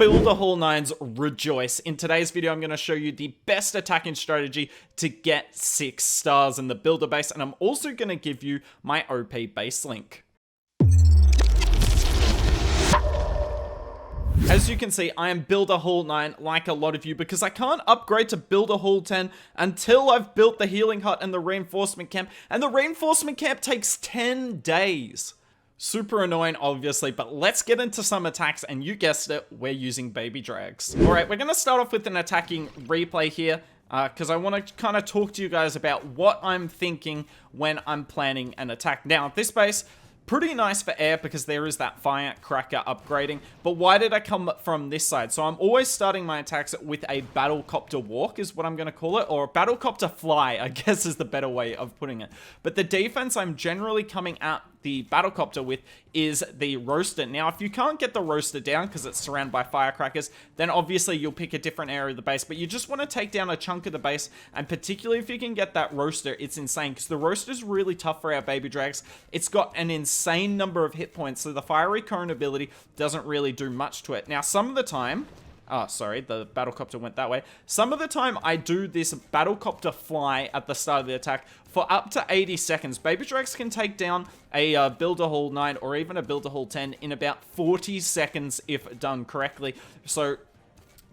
Builder Hall 9s rejoice. In today's video, I'm going to show you the best attacking strategy to get 6 stars in the builder base, and I'm also going to give you my OP base link. As you can see, I am Builder Hall 9 like a lot of you because I can't upgrade to Builder Hall 10 until I've built the healing hut and the reinforcement camp, and the reinforcement camp takes 10 days. Super annoying, obviously, but let's get into some attacks, and you guessed it, we're using baby drags. Alright, we're going to start off with an attacking replay here, because I want to kind of talk to you guys about what I'm thinking when I'm planning an attack. Now, this base, pretty nice for air because there is that firecracker upgrading, but why did I come from this side? So I'm always starting my attacks with a battle copter walk is what I'm going to call it, or battle copter fly, I guess is the better way of putting it. But the defense I'm generally coming at the battlecopter with is the roaster. Now, if you can't get the roaster down because it's surrounded by firecrackers, then obviously you'll pick a different area of the base, but you just want to take down a chunk of the base, and particularly if you can get that roaster, it's insane because the roaster is really tough for our baby drags. It's got an insane number of hit points, so the fiery cone ability doesn't really do much to it. Now, some of the time, oh, sorry, the battlecopter went that way. Some of the time, I do this battlecopter fly at the start of the attack for up to 80 seconds. Baby drags can take down a Builder Hall 9 or even a Builder Hall 10 in about 40 seconds if done correctly. So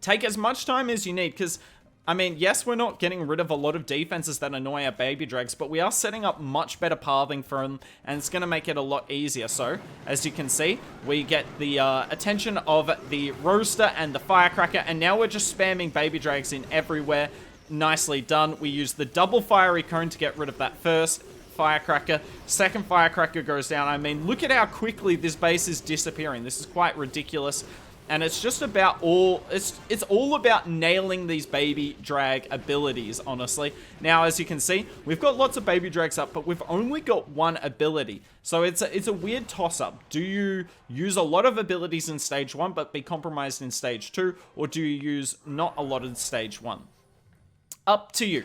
take as much time as you need because, I mean, yes, we're not getting rid of a lot of defenses that annoy our baby drags, but we are setting up much better pathing for them, and it's going to make it a lot easier. So, as you can see, we get the attention of the roaster and the firecracker, and now we're just spamming baby drags in everywhere. Nicely done. We use the double fiery cone to get rid of that first firecracker. Second firecracker goes down. I mean, look at how quickly this base is disappearing. This is quite ridiculous. And it's just about it's all about nailing these baby drag abilities, honestly. Now, as you can see, we've got lots of baby drags up, but we've only got one ability. So it's a weird toss-up. Do you use a lot of abilities in stage 1, but be compromised in stage 2? Or do you use not a lot in stage 1? Up to you.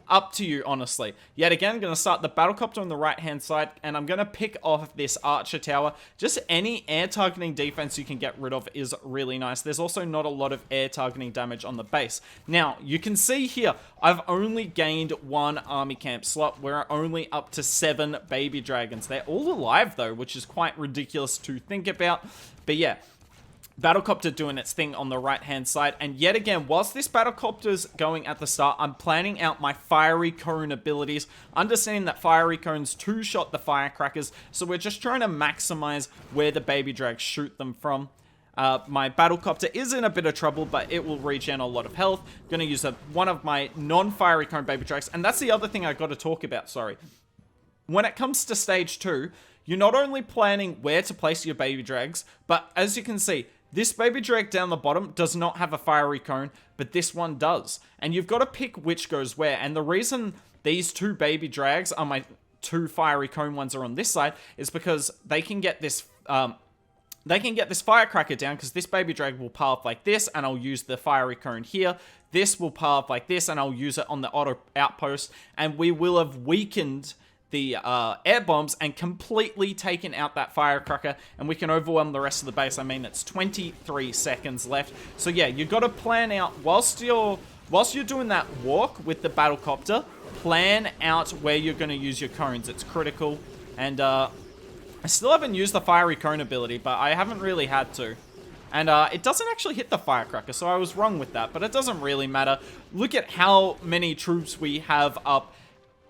Up to you, honestly. Yet again, I'm going to start the battlecopter on the right-hand side, and I'm going to pick off this archer tower. Just any air targeting defense you can get rid of is really nice. There's also not a lot of air targeting damage on the base. Now, you can see here, I've only gained 1 army camp slot. We're only up to 7 baby dragons. They're all alive, though, which is quite ridiculous to think about. But yeah, battlecopter doing its thing on the right hand side, and yet again, whilst this battlecopter's going at the start, I'm planning out my fiery cone abilities, understanding that fiery cones two-shot the firecrackers, so we're just trying to maximize where the baby drags shoot them from. My battlecopter is in a bit of trouble, but it will regen a lot of health. I'm going to use one of my non-fiery cone baby drags, and that's the other thing I got to talk about, sorry. When it comes to stage 2, you're not only planning where to place your baby drags, but as you can see, this baby drag down the bottom does not have a fiery cone, but this one does. And you've got to pick which goes where. And the reason these 2 baby drags are my 2 fiery cone ones are on this side is because they can get this firecracker down, because this baby drag will path like this, and I'll use the fiery cone here. This will path like this, and I'll use it on the auto outpost, and we will have weakened the air bombs and completely taken out that firecracker, and we can overwhelm the rest of the base. I mean, it's 23 seconds left. So yeah, you got to plan out whilst you're doing that walk with the battlecopter, plan out where you're going to use your cones. It's critical. And I still haven't used the fiery cone ability, but I haven't really had to. And it doesn't actually hit the firecracker, so I was wrong with that, but it doesn't really matter. Look at how many troops we have up.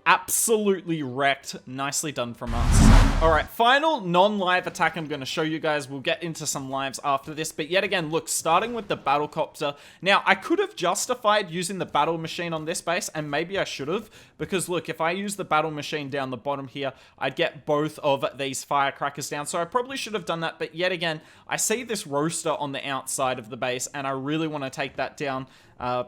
Absolutely wrecked. Nicely done from us. Alright, final non-live attack I'm going to show you guys. We'll get into some lives after this, but yet again, look, starting with the battlecopter. Now, I could have justified using the battle machine on this base, and maybe I should have, because look, if I use the battle machine down the bottom here, I'd get both of these firecrackers down, so I probably should have done that, but yet again, I see this roaster on the outside of the base, and I really want to take that down,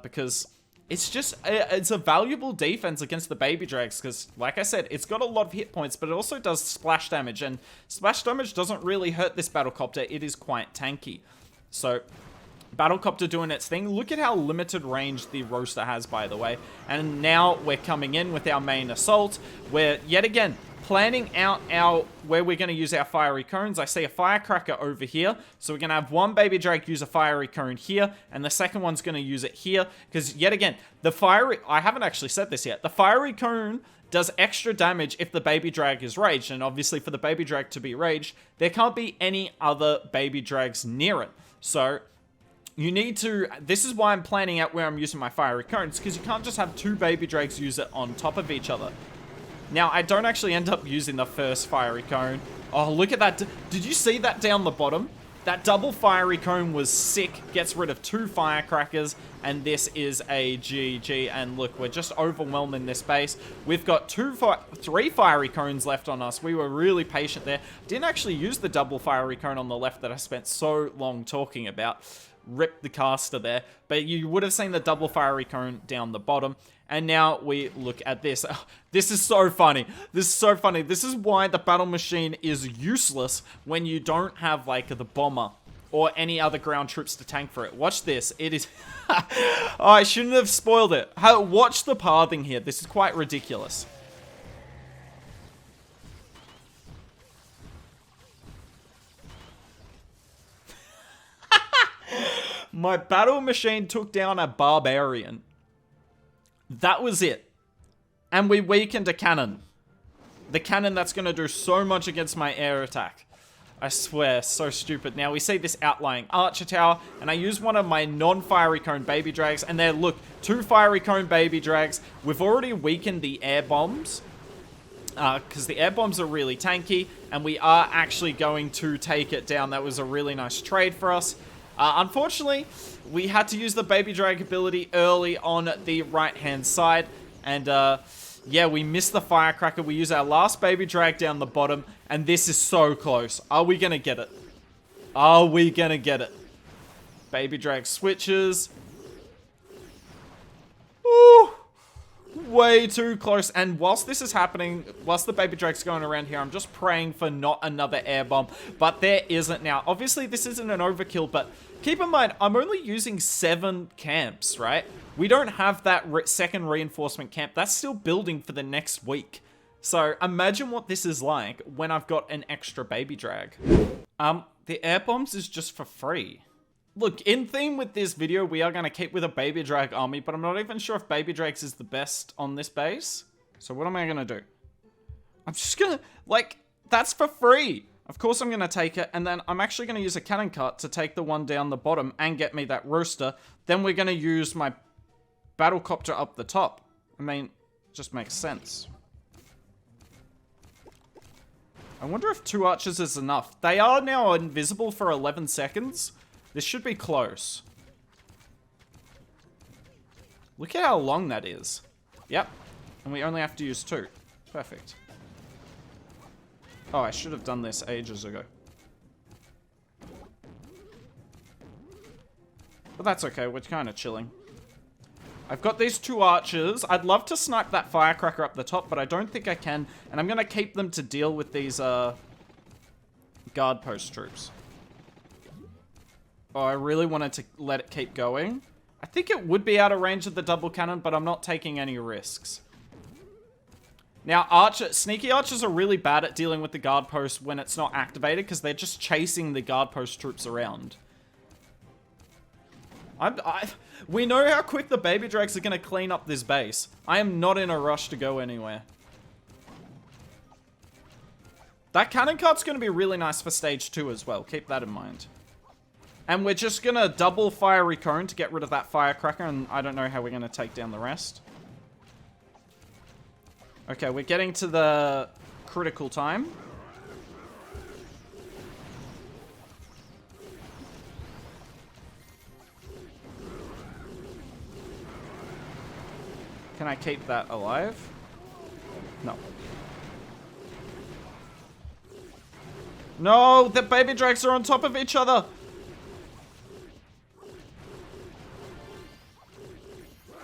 because it's a valuable defense against the baby drags because, like I said, it's got a lot of hit points, but it also does splash damage, and splash damage doesn't really hurt this battlecopter. It is quite tanky. So, battlecopter doing its thing. Look at how limited range the roaster has, by the way. And now we're coming in with our main assault, where, yet again, planning out where we're going to use our fiery cones. I see a firecracker over here. So we're going to have one baby drag use a fiery cone here, and the second one's going to use it here. Because yet again, I haven't actually said this yet. The fiery cone does extra damage if the baby drag is raged. And obviously for the baby drag to be raged, there can't be any other baby drags near it. So you need to, this is why I'm planning out where I'm using my fiery cones, because you can't just have two baby drags use it on top of each other. Now, I don't actually end up using the first fiery cone. Oh, look at that. Did you see that down the bottom? That double fiery cone was sick. Gets rid of two firecrackers. And this is a GG. And look, we're just overwhelming this base. We've got three fiery cones left on us. We were really patient there. Didn't actually use the double fiery cone on the left that I spent so long talking about. Ripped the caster there. But you would have seen the double fiery cone down the bottom. And now we look at this. This is so funny. This is so funny. This is why the battle machine is useless when you don't have, like, the bomber or any other ground troops to tank for it. Watch this. It is... Oh, I shouldn't have spoiled it. Watch the pathing here. This is quite ridiculous. My battle machine took down a barbarian. That was it. And we weakened a cannon. The cannon that's going to do so much against my air attack. I swear, so stupid. Now we see this outlying archer tower, and I use one of my non-fiery cone baby drags, and there, look, two fiery cone baby drags. We've already weakened the air bombs, because the air bombs are really tanky, and we are actually going to take it down. That was a really nice trade for us. Unfortunately, we had to use the baby drag ability early on the right-hand side. And, yeah, we missed the firecracker. We use our last baby drag down the bottom. And this is so close. Are we going to get it? Are we going to get it? Baby drag switches. Ooh. Way too close. And whilst this is happening, whilst the baby drag's going around here, I'm just praying for not another air bomb. But there isn't now. Obviously, this isn't an overkill, but keep in mind, I'm only using 7 camps, right? We don't have that second reinforcement camp. That's still building for the next week. So imagine what this is like when I've got an extra baby drag. The air bombs is just for free. Look, in theme with this video, we are going to keep with a baby drag army, but I'm not even sure if baby drags is the best on this base. So what am I going to do? I'm just going to, like, that's for free. Of course I'm going to take it, and then I'm actually going to use a cannon cut to take the one down the bottom and get me that roaster. Then we're going to use my battle copter up the top. I mean, it just makes sense. I wonder if 2 archers is enough. They are now invisible for 11 seconds. This should be close. Look at how long that is. Yep. And we only have to use 2. Perfect. Oh, I should have done this ages ago. But that's okay, we're kind of chilling. I've got these 2 archers. I'd love to snipe that firecracker up the top, but I don't think I can. And I'm going to keep them to deal with these guard post troops. Oh, I really wanted to let it keep going. I think it would be out of range of the double cannon, but I'm not taking any risks. Now, sneaky archers are really bad at dealing with the guard post when it's not activated, because they're just chasing the guard post troops around. We know how quick the baby drags are going to clean up this base. I am not in a rush to go anywhere. That cannon cart's going to be really nice for stage 2 as well. Keep that in mind. And we're just going to double fiery cone to get rid of that firecracker, and I don't know how we're going to take down the rest. Okay, we're getting to the critical time. Can I keep that alive? No. No, the baby drags are on top of each other.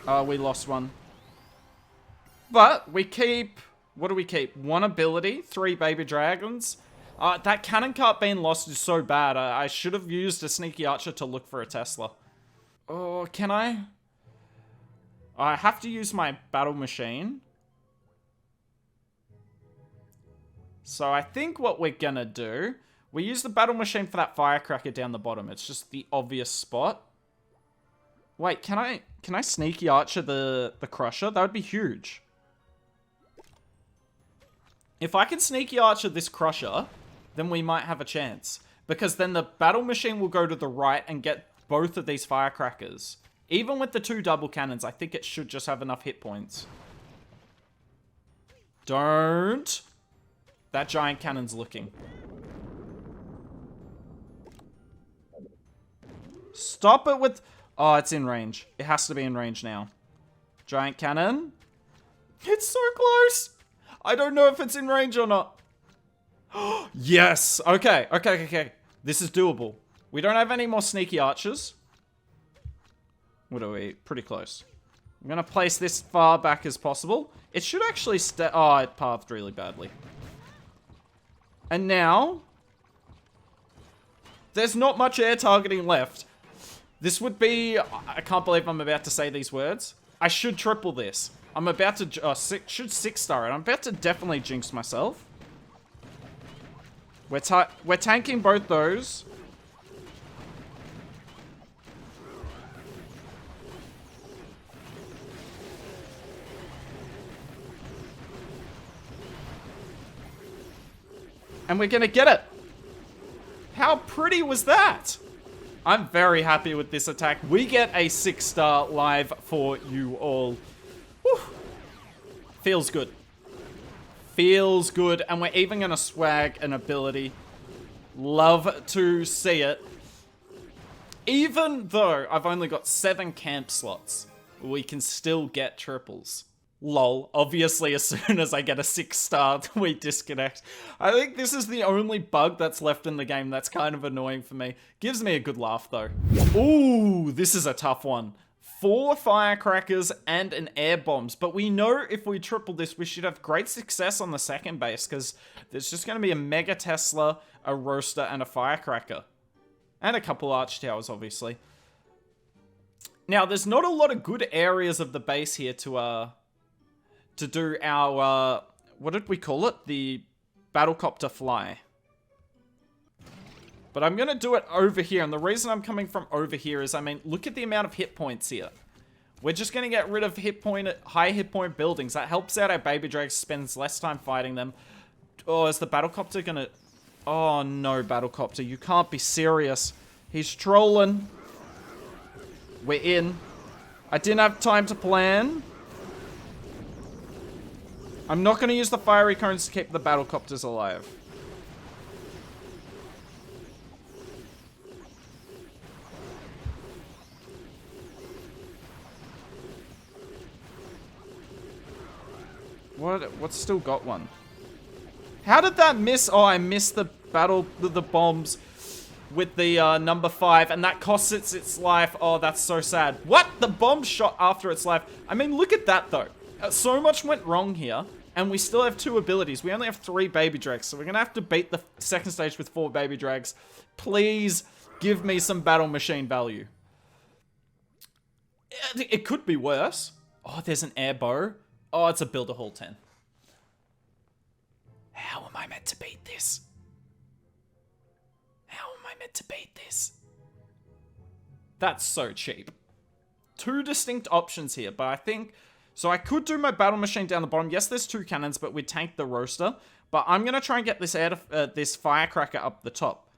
Oh, we lost one. But we keep... What do we keep? 1 ability, 3 baby dragons. That cannon cart being lost is so bad. I should have used a sneaky archer to look for a Tesla. Oh, can I? I have to use my battle machine. So I think what we're gonna do, we use the battle machine for that firecracker down the bottom. It's just the obvious spot. Wait, can I sneaky archer the crusher? That would be huge. If I can sneaky archer this crusher, then we might have a chance. Because then the battle machine will go to the right and get both of these firecrackers. Even with the 2 double cannons, I think it should just have enough hit points. Don't. That giant cannon's looking. Stop it with... Oh, it's in range. It has to be in range now. Giant cannon. It's so close. I don't know if it's in range or not. Yes. Okay. This is doable. We don't have any more sneaky archers. What are we? Pretty close. I'm going to place this far back as possible. It should actually stay... Oh, it pathed really badly. And now... there's not much air targeting left. This would be... I can't believe I'm about to say these words. I should triple this. I'm about to... should 6-star it. I'm about to definitely jinx myself. We're tanking both those. And we're gonna get it. How pretty was that? I'm very happy with this attack. We get a 6-star live for you all. Whew. Feels good. Feels good. And we're even gonna swag an ability. Love to see it. Even though I've only got 7 camp slots, we can still get triples. Lol. Obviously, as soon as I get a 6-star, we disconnect. I think this is the only bug that's left in the game that's kind of annoying for me. Gives me a good laugh, though. Ooh, this is a tough one. 4 firecrackers and an air bombs. But we know if we triple this, we should have great success on the second base, because there's just going to be a Mega Tesla, a Roaster, and a firecracker. And a couple Arch Towers, obviously. Now, there's not a lot of good areas of the base here to do our, what did we call it? The Battlecopter fly. But I'm going to do it over here. And the reason I'm coming from over here is, I mean, look at the amount of hit points here. We're just going to get rid of high hit point buildings. That helps out our baby drags, spends less time fighting them. Oh, is the Battlecopter going to... Oh, no, Battlecopter. You can't be serious. He's trolling. We're in. I didn't have time to plan. I'm not going to use the fiery cones to keep the Battlecopters alive. What's still got one? How did that miss? Oh, I missed the bombs with the number 5, and that costs its life. Oh, that's so sad. What? The bomb shot after its life. I mean, look at that, though. So much went wrong here, and we still have 2 abilities. We only have 3 baby drags, so we're going to have to beat the second stage with 4 baby drags. Please give me some battle machine value. It could be worse. Oh, there's an air bow. Oh, it's a Builder Hall 10. How am I meant to beat this? How am I meant to beat this? That's so cheap. 2 distinct options here, but I think... So I could do my battle machine down the bottom. Yes, there's 2 cannons, but we tank the Roaster. But I'm going to try and get this firecracker up the top.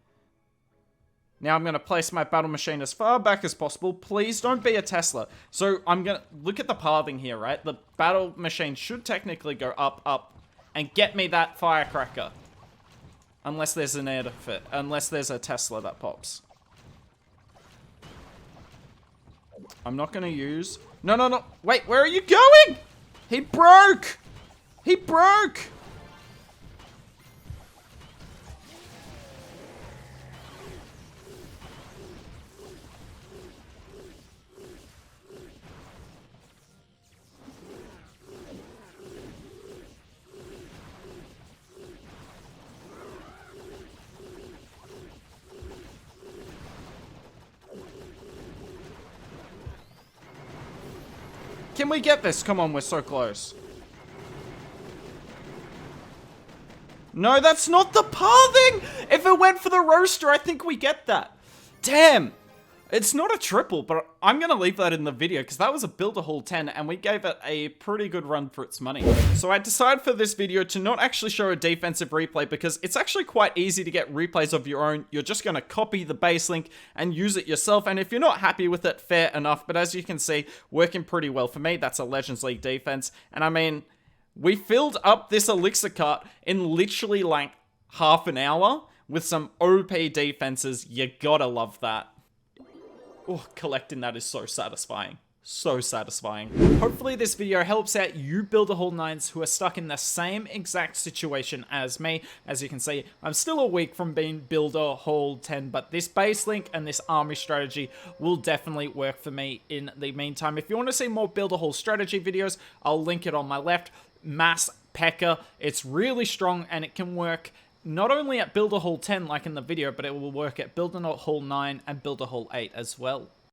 Now I'm going to place my battle machine as far back as possible. Please don't be a Tesla. So I'm going to... Look at the pathing here, right? The battle machine should technically go up, up, and get me that firecracker. Unless there's an air to fit. Unless there's a Tesla that pops. I'm not going to use... No, no, no. Wait, where are you going? He broke. He broke. Can we get this? Come on, we're so close. No, that's not the pathing! If it went for the roaster, I think we get that. Damn! It's not a triple, but I'm going to leave that in the video because that was a Build a Hall 10 and we gave it a pretty good run for its money. So I decided for this video to not actually show a defensive replay because it's actually quite easy to get replays of your own. You're just going to copy the base link and use it yourself. And if you're not happy with it, fair enough. But as you can see, working pretty well for me. That's a Legends League defense. And I mean, we filled up this elixir cart in literally like half an hour with some OP defenses. You gotta love that. Oh, collecting that is so satisfying. So satisfying. Hopefully this video helps out you Build a Hall 9s who are stuck in the same exact situation as me. As you can see, I'm still a week from being Build a Hall 10, but this base link and this army strategy will definitely work for me in the meantime. If you want to see more Build a Hall strategy videos, I'll link it on my left. Mass P.E.K.K.A. It's really strong and it can work not only at Build a Hall 10 like in the video, but it will work at Build a Hall 9 and Build a Hall 8 as well.